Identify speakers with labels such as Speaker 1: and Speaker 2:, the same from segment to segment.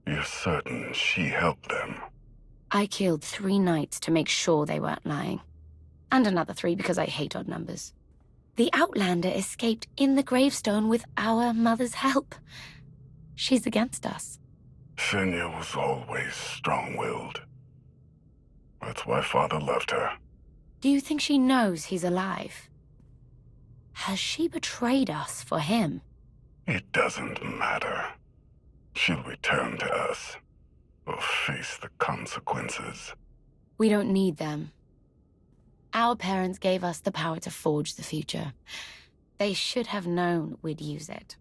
Speaker 1: You're certain she helped them?
Speaker 2: I killed 3 knights to make sure they weren't lying. And another 3 because I hate odd numbers. The Outlander escaped in the gravestone with our mother's help. She's against us.
Speaker 1: Senya was always strong-willed. That's why Father left her.
Speaker 2: Do you think she knows he's alive? Has she betrayed us for him?
Speaker 1: It doesn't matter. She'll return to us, or face the consequences.
Speaker 2: We don't need them. Our parents gave us the power to forge the future. They should have known we'd use it.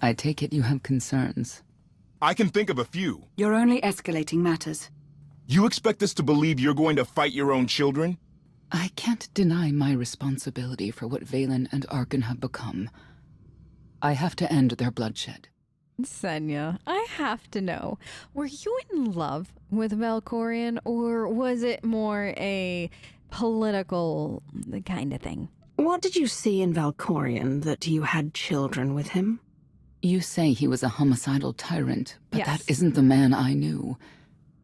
Speaker 3: I take it you have concerns.
Speaker 4: I can think of a few.
Speaker 5: You're only escalating matters.
Speaker 4: You expect us to believe you're going to fight your own children?
Speaker 3: I can't deny my responsibility for what Valen and Arkan have become. I have to end their bloodshed.
Speaker 6: Senya, I have to know, were you in love with Valkorion, or was it more a political kind of thing?
Speaker 5: What did you see in Valkorion that you had children with him?
Speaker 3: You say he was a homicidal tyrant, but
Speaker 6: Yes.
Speaker 3: that isn't the man I knew.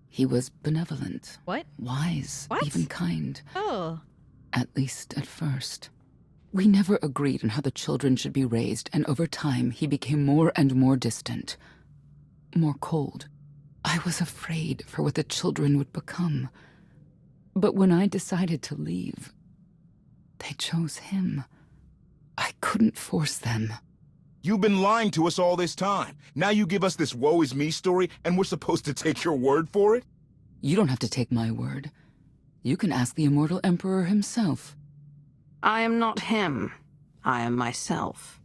Speaker 3: He was benevolent.
Speaker 6: What?
Speaker 3: Wise.
Speaker 6: What?
Speaker 3: Even kind.
Speaker 6: Oh.
Speaker 3: At least at first. We never agreed on how the children should be raised, and over time he became more and more distant. More cold. I was afraid for what the children would become. But when I decided to leave, they chose him. I couldn't force them.
Speaker 4: You've been lying to us all this time. Now you give us this woe is me story, and we're supposed to take your word for it?
Speaker 3: You don't have to take my word. You can ask the Immortal Emperor himself.
Speaker 5: I am not him. I am myself.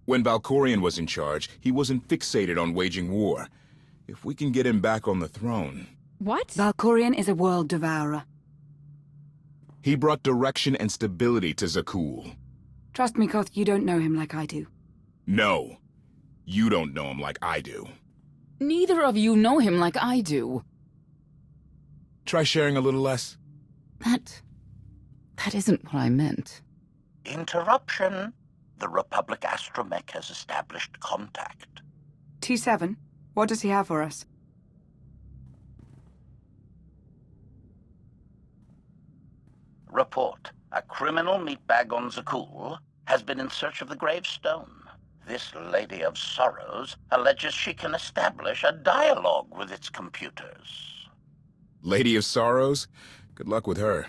Speaker 4: When Valkorion was in charge, he wasn't fixated on waging war. If we can get him back on the throne...
Speaker 6: What?
Speaker 5: Valkorion is a world devourer.
Speaker 4: He brought direction and stability to Zakuul.
Speaker 5: Trust me, Koth, you don't know him like I do.
Speaker 4: No, you don't know him like I do.
Speaker 3: Neither of you know him like I do.
Speaker 4: Try sharing a little less.
Speaker 3: That isn't what I meant.
Speaker 7: Interruption. The Republic astromech has established contact.
Speaker 5: T7, what does he have for us?
Speaker 7: Report. A criminal meatbag on Zakuul has been in search of the gravestone. This Lady of Sorrows alleges she can establish a dialogue with its computers.
Speaker 4: Lady of Sorrows? Good luck with her.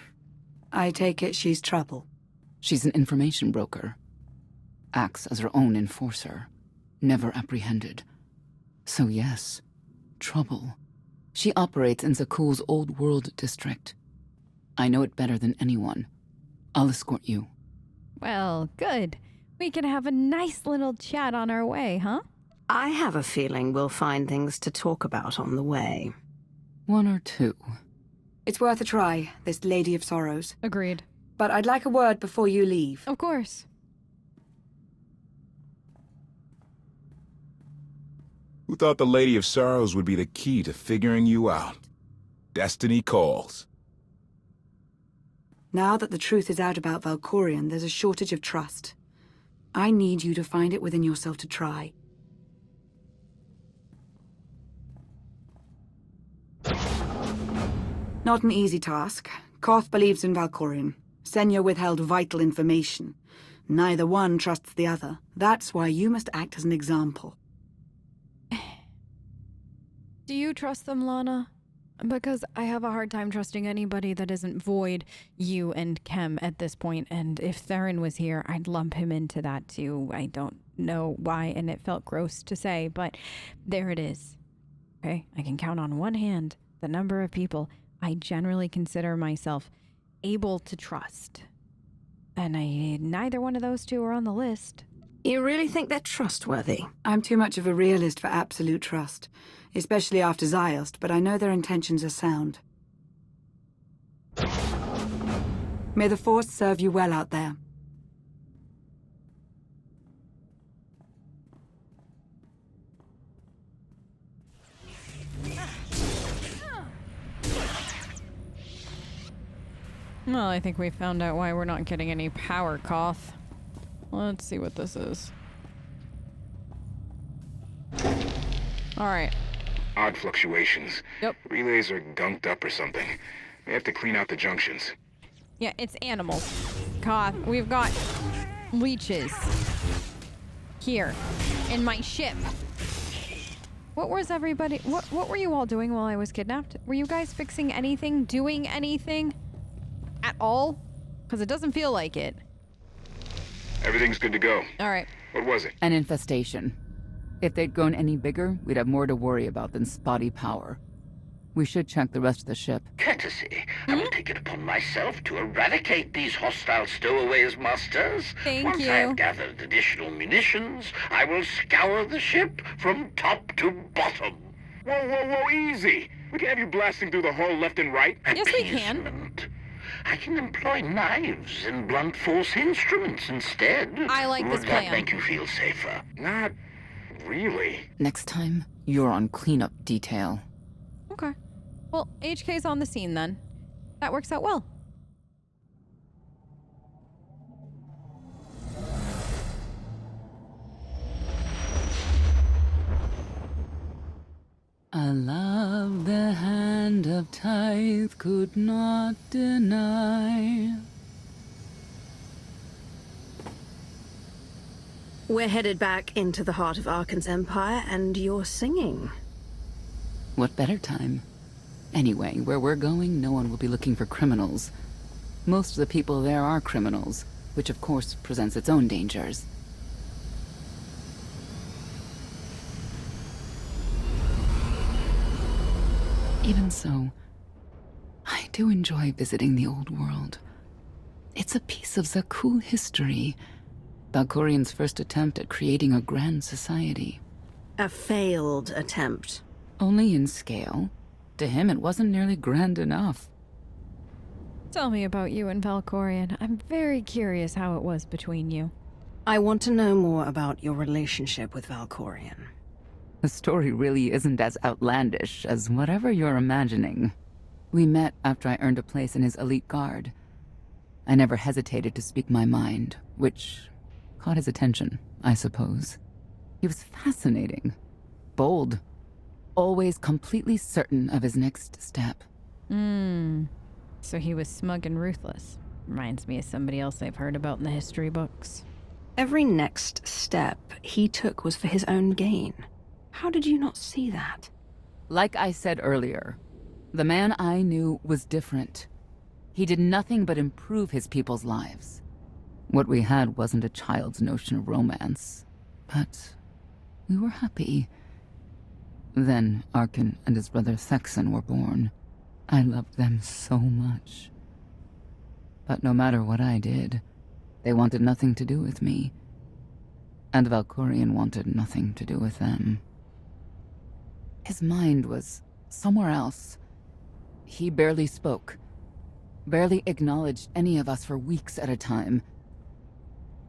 Speaker 5: I take it she's trouble.
Speaker 3: She's an information broker. Acts as her own enforcer. Never apprehended. So yes, trouble. She operates in Zakuul's Old World district. I know it better than anyone. I'll escort you.
Speaker 6: Well, good. We can have a nice little chat on our way, huh?
Speaker 5: I have a feeling we'll find things to talk about on the way.
Speaker 3: 1 or 2.
Speaker 5: It's worth a try, this Lady of Sorrows.
Speaker 6: Agreed.
Speaker 5: But I'd like a word before you leave.
Speaker 6: Of course.
Speaker 4: Who thought the Lady of Sorrows would be the key to figuring you out? Destiny calls.
Speaker 5: Now that the truth is out about Valkorion, there's a shortage of trust. I need you to find it within yourself to try. Not an easy task. Koth believes in Valkorion. Senya withheld vital information. Neither one trusts the other. That's why you must act as an example.
Speaker 6: Do you trust them, Lana? Because I have a hard time trusting anybody that isn't Void, you, and Kem at this point, and if Theron was here, I'd lump him into that too. I don't know why, and it felt gross to say, but there it is. Okay? I can count on one hand the number of people I generally consider myself able to trust. And neither one of those two are on the list.
Speaker 5: You really think they're trustworthy? I'm too much of a realist for absolute trust. Especially after Ziost, but I know their intentions are sound. May the Force serve you well out there.
Speaker 6: Well, I think we found out why we're not getting any power, Koth. Let's see what this is. Alright.
Speaker 4: Odd fluctuations.
Speaker 6: Yep.
Speaker 4: Relays are gunked up or something. May have to clean out the junctions.
Speaker 6: Yeah, it's animals. Koth, we've got leeches. Here. In my ship. What was everybody... What were you all doing while I was kidnapped? Were you guys fixing anything? Doing anything? At all? Because it doesn't feel like it.
Speaker 4: Everything's good to go.
Speaker 6: Alright.
Speaker 4: What was it?
Speaker 3: An infestation. If they'd grown any bigger, we'd have more to worry about than spotty power. We should check the rest of the ship.
Speaker 7: Courtesy. I will take it upon myself to eradicate these hostile stowaways, masters.
Speaker 6: Thank
Speaker 7: Once
Speaker 6: you.
Speaker 7: I have gathered additional munitions, I will scour the ship from top to bottom.
Speaker 4: Whoa, easy! We can have you blasting through the hull left and right.
Speaker 6: Yes, we can.
Speaker 7: Appeasement. I can employ knives and blunt force instruments instead.
Speaker 6: I like this
Speaker 7: Would
Speaker 6: plan.
Speaker 7: that make you feel safer?
Speaker 4: Not really.
Speaker 3: Next time, you're on cleanup detail.
Speaker 6: Okay. Well, HK's on the scene then. That works out well.
Speaker 3: I love the hand of tithe could not deny.
Speaker 8: We're headed back into the heart of Arkan's empire, and you're singing.
Speaker 3: What better time? Anyway, where we're going, no one will be looking for criminals. Most of the people there are criminals, which of course presents its own dangers. Even so, I do enjoy visiting the old world. It's a piece of Zakuul history. Valkorian's first attempt at creating a grand society.
Speaker 8: A failed attempt.
Speaker 3: Only in scale. To him, it wasn't nearly grand enough.
Speaker 6: Tell me about you and Valkorian. I'm very curious how it was between you.
Speaker 8: I want to know more about your relationship with Valkorian.
Speaker 3: The story really isn't as outlandish as whatever you're imagining. We met after I earned a place in his elite guard. I never hesitated to speak my mind, which caught his attention, I suppose. He was fascinating, bold, always completely certain of his next step.
Speaker 6: So he was smug and ruthless. Reminds me of somebody else I've heard about in the history books.
Speaker 8: Every next step he took was for his own gain. How did you not see that?
Speaker 3: Like I said earlier, the man I knew was different. He did nothing but improve his people's lives. What we had wasn't a child's notion of romance, but we were happy. Then Arkan and his brother Thexan were born. I loved them so much. But no matter what I did, they wanted nothing to do with me. And Valkorian wanted nothing to do with them. His mind was somewhere else. He barely spoke, barely acknowledged any of us for weeks at a time.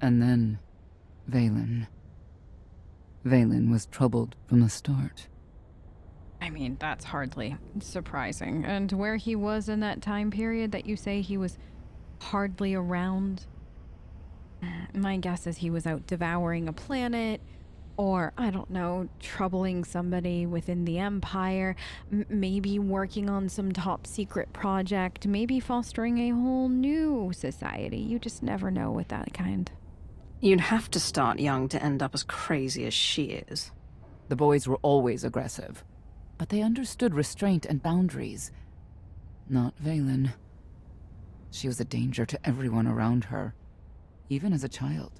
Speaker 3: And then, Vaylin. Vaylin was troubled from the start.
Speaker 6: I mean, that's hardly surprising. And where he was in that time period that you say he was hardly around? My guess is he was out devouring a planet, or, I don't know, troubling somebody within the Empire, maybe working on some top secret project, maybe fostering a whole new society. You just never know with that kind.
Speaker 8: You'd have to start young to end up as crazy as she is.
Speaker 3: The boys were always aggressive, but they understood restraint and boundaries. Not Vaylin. She was a danger to everyone around her, even as a child.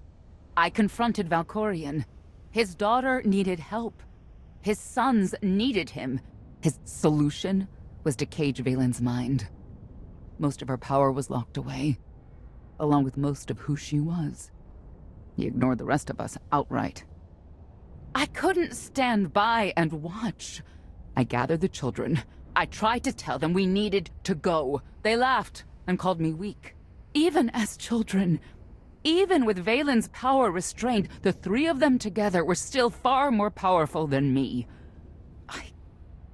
Speaker 3: I confronted Valkorian. His daughter needed help. His sons needed him. His solution was to cage Vaylin's mind. Most of her power was locked away, along with most of who she was. He ignored the rest of us outright. I couldn't stand by and watch. I gathered the children. I tried to tell them we needed to go. They laughed and called me weak. Even as children, even with Vaylin's power restrained, the three of them together were still far more powerful than me. I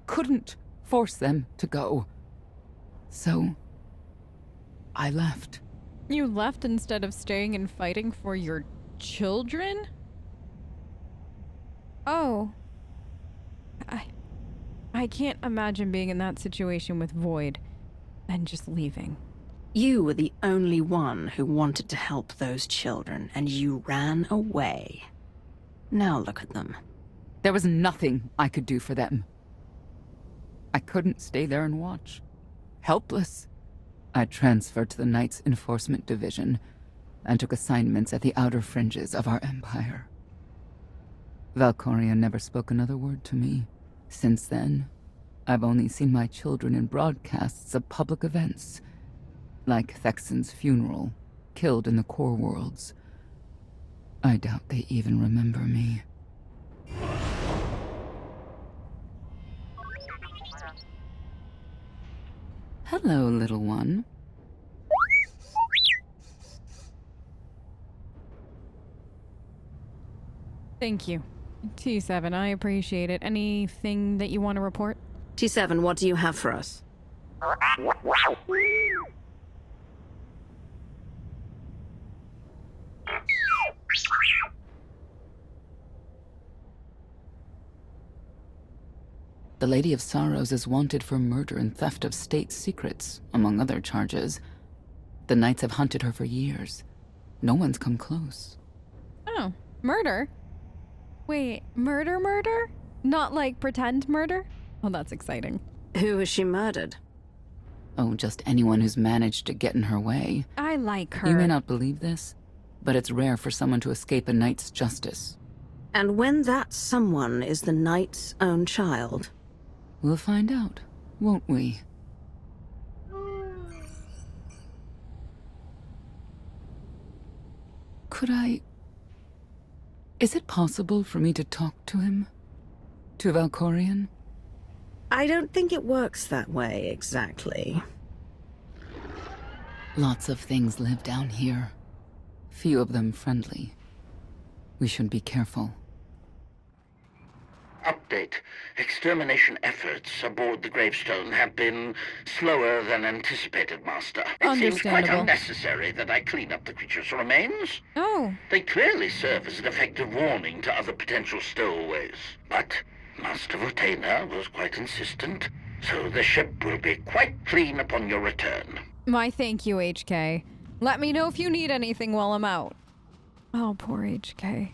Speaker 3: couldn't force them to go. So, I left.
Speaker 6: You left instead of staying and fighting for your children? Oh. I can't imagine being in that situation with Void and just leaving.
Speaker 8: You were the only one who wanted to help those children, and you ran away. Now look at them.
Speaker 3: There was nothing I could do for them. I couldn't stay there and watch. Helpless. I transferred to the Knights Enforcement Division and took assignments at the outer fringes of our empire. Valkorion never spoke another word to me. Since then, I've only seen my children in broadcasts of public events, like Thexen's funeral, killed in the core worlds. I doubt they even remember me. Hello, little one.
Speaker 6: Thank you. T7, I appreciate it. Anything that you want to report?
Speaker 8: T7, what do you have for us?
Speaker 3: The Lady of Sorrows is wanted for murder and theft of state secrets, among other charges. The Knights have hunted her for years. No one's come close.
Speaker 6: Oh, murder? Wait, murder? Not like pretend murder? Oh, that's exciting.
Speaker 8: Who has she murdered?
Speaker 3: Oh, just anyone who's managed to get in her way.
Speaker 6: I like her.
Speaker 3: You may not believe this, but it's rare for someone to escape a knight's justice.
Speaker 8: And when that someone is the knight's own child?
Speaker 3: We'll find out, won't we? Could I... Is it possible for me to talk to him? To Valkorion?
Speaker 8: I don't think it works that way, exactly.
Speaker 3: Lots of things live down here. Few of them friendly. We should be careful.
Speaker 7: Update. Extermination efforts aboard the gravestone have been slower than anticipated, Master. It seems quite unnecessary that I clean up the creature's remains.
Speaker 6: Oh.
Speaker 7: They clearly serve as an effective warning to other potential stowaways. But Master Votena was quite insistent, so the ship will be quite clean upon your return.
Speaker 6: My thank you, HK. Let me know if you need anything while I'm out. Oh, poor HK.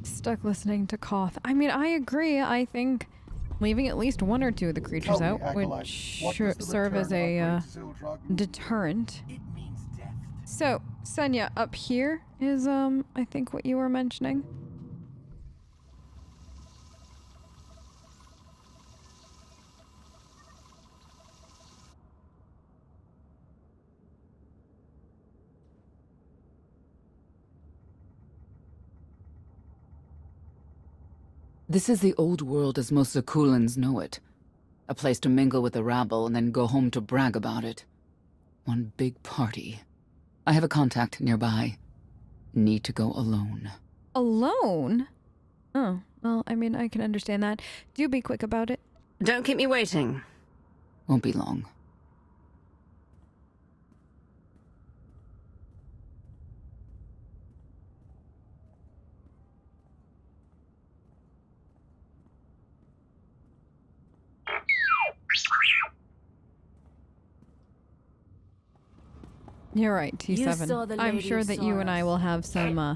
Speaker 6: Stuck listening to Koth. I mean, I agree. I think leaving at least one or two of the creatures out would serve as a deterrent. So, Senya, up here is, I think what you were mentioning.
Speaker 3: This is the old world as most Zakuulans know it. A place to mingle with the rabble and then go home to brag about it. One big party. I have a contact nearby. Need to go alone.
Speaker 6: Alone? Oh, well, I mean, I can understand that. Do be quick about it.
Speaker 8: Don't keep me waiting.
Speaker 3: Won't be long.
Speaker 6: You're right, T7. I'm sure that you and I will have some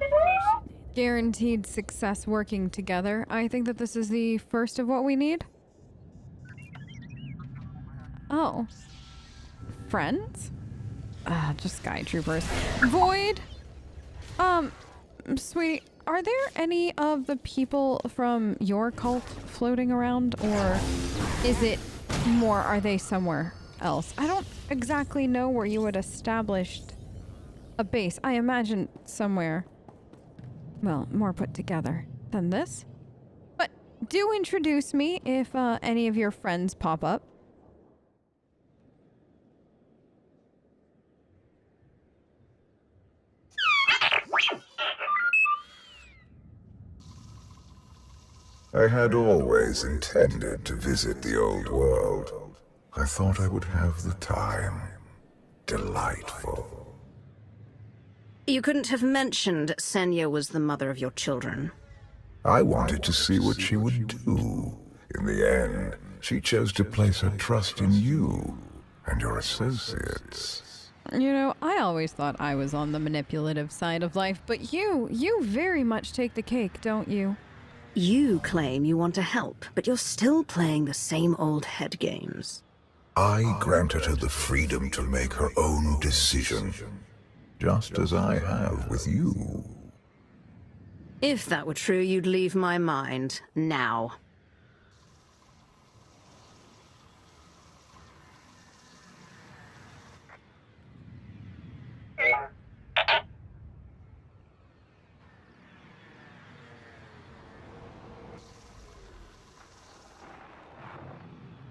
Speaker 6: guaranteed success working together. I think that this is the first of what we need. Oh. Friends? Just Sky Troopers. Void? Sweetie, are there any of the people from your cult floating around, or is it more, are they somewhere else? I don't exactly know where you had established a base. I imagine somewhere, well, more put together than this. But do introduce me if any of your friends pop up.
Speaker 1: I had always intended to visit the old world. I thought I would have the time. delightful.
Speaker 8: You couldn't have mentioned Senya was the mother of your children.
Speaker 1: I wanted to see what she would do. In the end, she chose to place her trust in you and your associates.
Speaker 6: You know, I always thought I was on the manipulative side of life, but you very much take the cake, don't you?
Speaker 8: You claim you want to help, but you're still playing the same old head games.
Speaker 1: I granted her the freedom to make her own decision, just as I have with you.
Speaker 8: If that were true, you'd leave my mind now.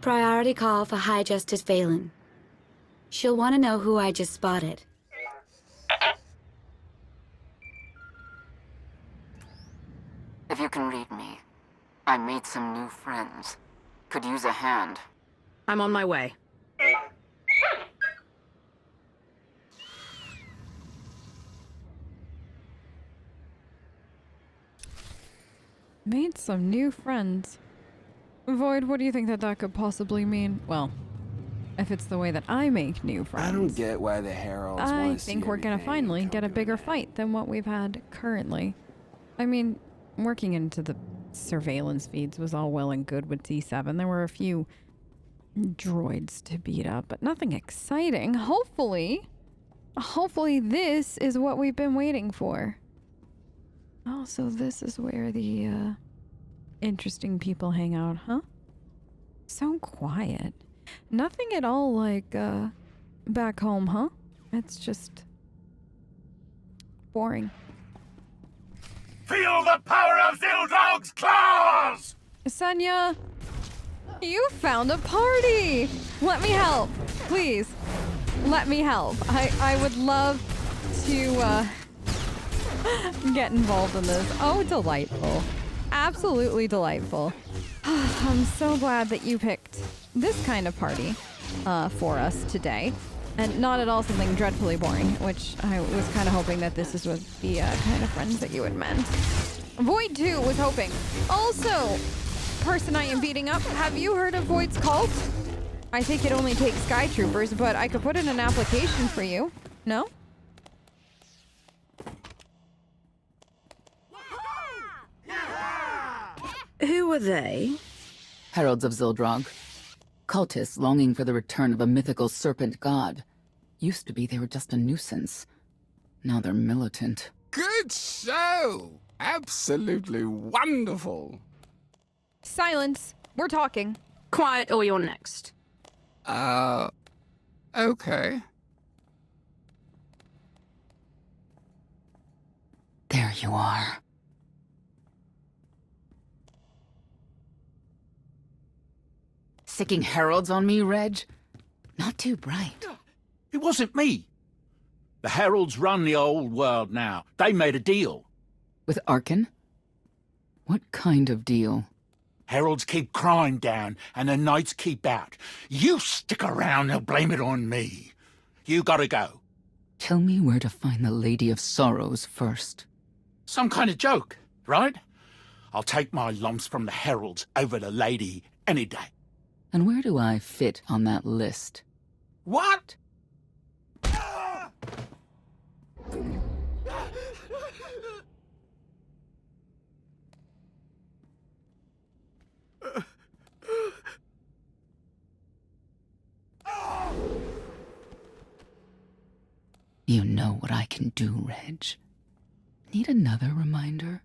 Speaker 2: Priority call for High Justice Valen. She'll want to know who I just spotted.
Speaker 3: If you can read me, I made some new friends. Could use a hand.
Speaker 8: I'm on my way.
Speaker 6: Made some new friends. Void, what do you think that could possibly mean? Well, if it's the way that I make new friends.
Speaker 9: I don't get why the Heralds
Speaker 6: I
Speaker 9: want to see
Speaker 6: think we're gonna
Speaker 9: everything
Speaker 6: finally
Speaker 9: come
Speaker 6: get a bigger
Speaker 9: together.
Speaker 6: fight than what we've had currently. I mean, working into the surveillance feeds was all well and good with D7. There were a few droids to beat up, but nothing exciting. Hopefully this is what we've been waiting for. Oh, so this is where the interesting people hang out, huh? So quiet. Nothing at all like back home, huh? It's just boring.
Speaker 7: Feel the power of Zildog's claws!
Speaker 6: Senya, you found a party! Let me help, please. Let me help. I would love to get involved in this. Oh, delightful. Absolutely delightful. I'm so glad that you picked this kind of party for us today. And not at all something dreadfully boring, which I was kind of hoping that this is with the kind of friends that you had meant. Void, too, was hoping. Also, person I am beating up, have you heard of Void's cult? I think it only takes Sky Troopers, but I could put in an application for you. No?
Speaker 8: Who are they?
Speaker 3: Heralds of Zildrog. Cultists longing for the return of a mythical serpent god. Used to be they were just a nuisance. Now they're militant.
Speaker 9: Good show! Absolutely wonderful.
Speaker 6: Silence. We're talking.
Speaker 8: Quiet or you're next.
Speaker 9: Okay.
Speaker 3: There you are. Sicking heralds on me, Reg? Not too bright.
Speaker 10: It wasn't me. The Heralds run the old world now. They made a deal.
Speaker 3: With Arkin? What kind of deal?
Speaker 10: Heralds keep crime down, and the Knights keep out. You stick around, they'll blame it on me. You gotta go.
Speaker 3: Tell me where to find the Lady of Sorrows first.
Speaker 10: Some kind of joke, right? I'll take my lumps from the Heralds over the Lady any day.
Speaker 3: And where do I fit on that list?
Speaker 10: What?
Speaker 3: You know what I can do, Reg. Need another reminder?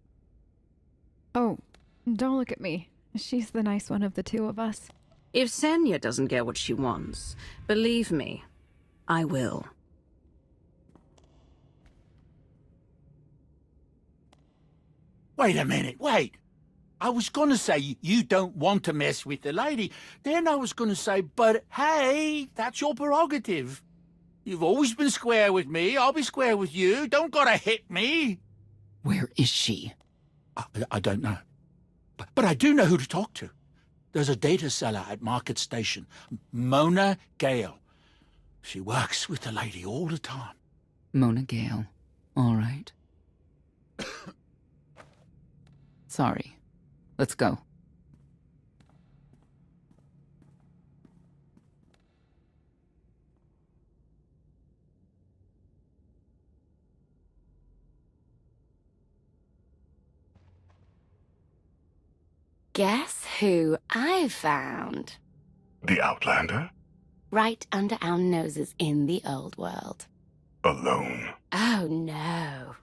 Speaker 6: Oh, don't look at me. She's the nice one of the two of us.
Speaker 8: If Senya doesn't get what she wants, believe me, I will.
Speaker 10: Wait a minute, wait. I was gonna say you don't want to mess with the lady. Then I was gonna say, but hey, that's your prerogative. You've always been square with me. I'll be square with you. Don't gotta hit me.
Speaker 3: Where is she?
Speaker 10: I don't know. But I do know who to talk to. There's a data seller at Market Station, Mona Gale. She works with the lady all the time.
Speaker 3: Mona Gale. All right. Sorry. Let's go.
Speaker 2: Guess who I found?
Speaker 1: The Outlander?
Speaker 2: Right under our noses in the old world.
Speaker 1: Alone.
Speaker 2: Oh no.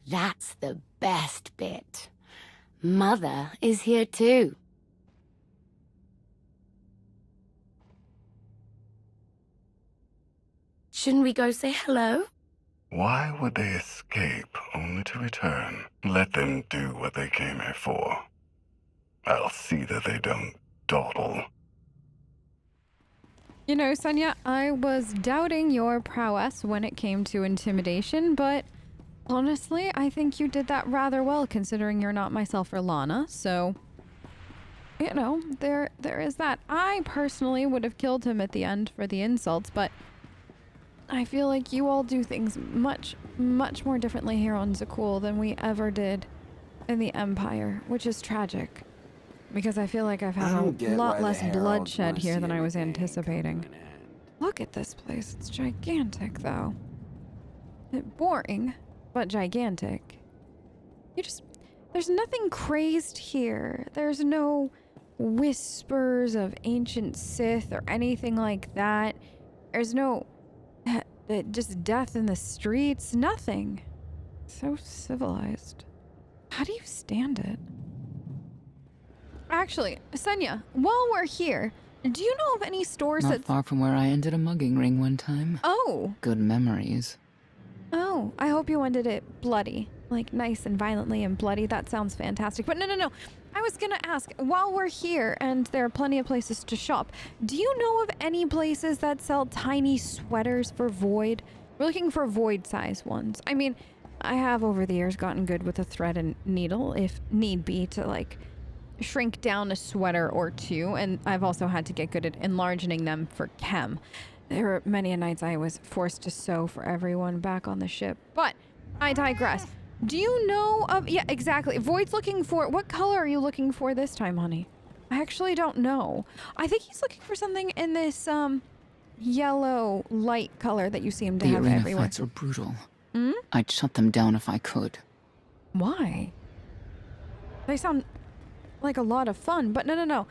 Speaker 2: That's the best bit. Mother is here too. Shouldn't we go say hello?
Speaker 1: Why would they escape only to return? Let them do what they came here for. I'll see that they don't dawdle.
Speaker 6: You know, Senya, I was doubting your prowess when it came to intimidation, but honestly, I think you did that rather well considering you're not myself or Lana, so... You know, there is that. I personally would have killed him at the end for the insults, but I feel like you all do things much, much more differently here on Zakuul than we ever did in the Empire, which is tragic. Because I feel like I've had a lot less bloodshed here than I was anticipating. Look at this place. It's gigantic, though. Boring, but gigantic. There's nothing crazed here. There's no whispers of ancient Sith or anything like that. There's no... just death in the streets. Nothing. So civilized. How do you stand it? Actually, Senya, while we're here, do you know of any stores
Speaker 3: Not far from where I ended a mugging ring one time.
Speaker 6: Oh.
Speaker 3: Good memories.
Speaker 6: Oh, I hope you ended it bloody. Like, nice and violently and bloody. That sounds fantastic. But no. I was gonna ask, while we're here, and there are plenty of places to shop, do you know of any places that sell tiny sweaters for Void? We're looking for Void-size ones. I mean, I have over the years gotten good with a thread and needle, if need be, to, like, shrink down a sweater or two, and I've also had to get good at enlarging them for chem. There were many a nights I was forced to sew for everyone back on the ship. But I digress. Do you know of... Yeah, exactly. Void's looking for... What color are you looking for this time, honey? I actually don't know. I think he's looking for something in this, yellow light color that you seem to have
Speaker 3: The arena
Speaker 6: everywhere.
Speaker 3: fights are brutal. I'd shut them down if I could.
Speaker 6: Why? They sound like a lot of fun, but no.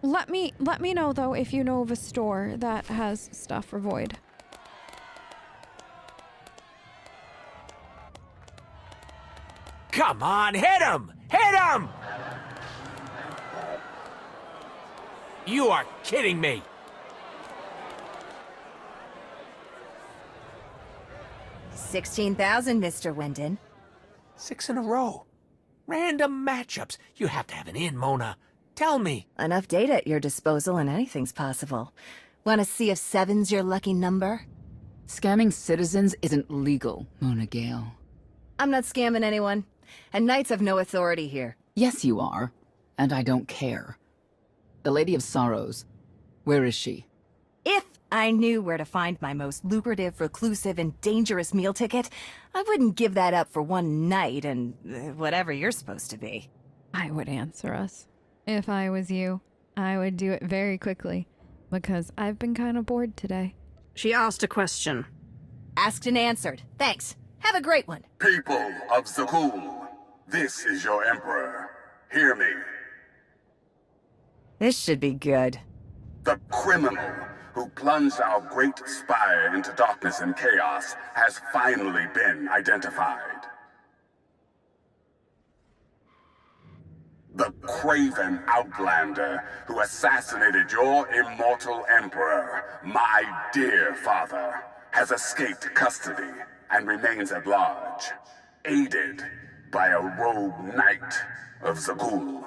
Speaker 6: Let me know though if you know of a store that has stuff for Void.
Speaker 11: Come on, hit him! Hit him! You are kidding me!
Speaker 12: $16,000, Mr. Wyndon.
Speaker 11: 6 in a row. Random matchups. You have to have an in, Mona. Tell me.
Speaker 12: Enough data at your disposal and anything's possible. Want to see if 7's your lucky number?
Speaker 3: Scamming citizens isn't legal, Mona Gale.
Speaker 12: I'm not scamming anyone. And Knights have no authority here.
Speaker 3: Yes, you are. And I don't care. The Lady of Sorrows. Where is she?
Speaker 12: If I knew where to find my most lucrative, reclusive, and dangerous meal ticket, I wouldn't give that up for one night and whatever you're supposed to be.
Speaker 6: I would answer us. If I was you, I would do it very quickly, because I've been kind of bored today.
Speaker 8: She asked a question.
Speaker 12: Asked and answered. Thanks. Have a great one.
Speaker 13: People of Zakuul, this is your Emperor. Hear me.
Speaker 12: This should be good.
Speaker 13: The criminal who plunged our great spire into darkness and chaos has finally been identified. The craven outlander who assassinated your immortal emperor, my dear father, has escaped custody and remains at large, aided by a rogue knight of Zakuul.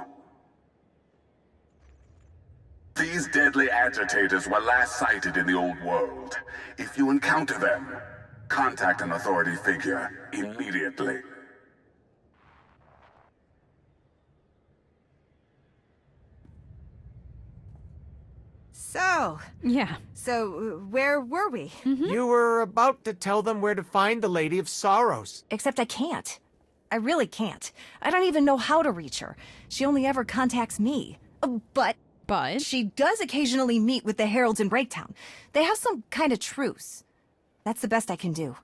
Speaker 13: These deadly agitators were last sighted in the old world. If you encounter them, contact an authority figure immediately.
Speaker 12: So...
Speaker 6: Yeah.
Speaker 12: So, where were we?
Speaker 11: You were about to tell them where to find the Lady of Sorrows.
Speaker 12: Except I can't. I really can't. I don't even know how to reach her. She only ever contacts me. But she does occasionally meet with the Heralds in Breaktown. They have some kind of truce. That's the best I can do.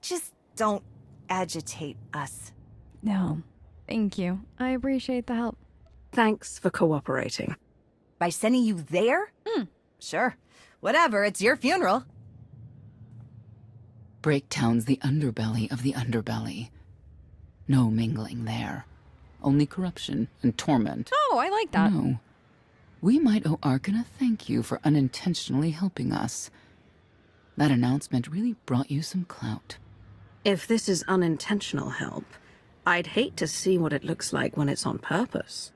Speaker 12: Just don't agitate us.
Speaker 6: No. Thank you. I appreciate the help.
Speaker 8: Thanks for cooperating.
Speaker 12: By sending you there? Sure. Whatever, it's your funeral.
Speaker 3: Breaktown's the underbelly of the underbelly. No mingling there. Only corruption and torment.
Speaker 6: Oh, I like that.
Speaker 3: No. We might owe Arkan a thank you for unintentionally helping us. That announcement really brought you some clout.
Speaker 8: If this is unintentional help, I'd hate to see what it looks like when it's on purpose.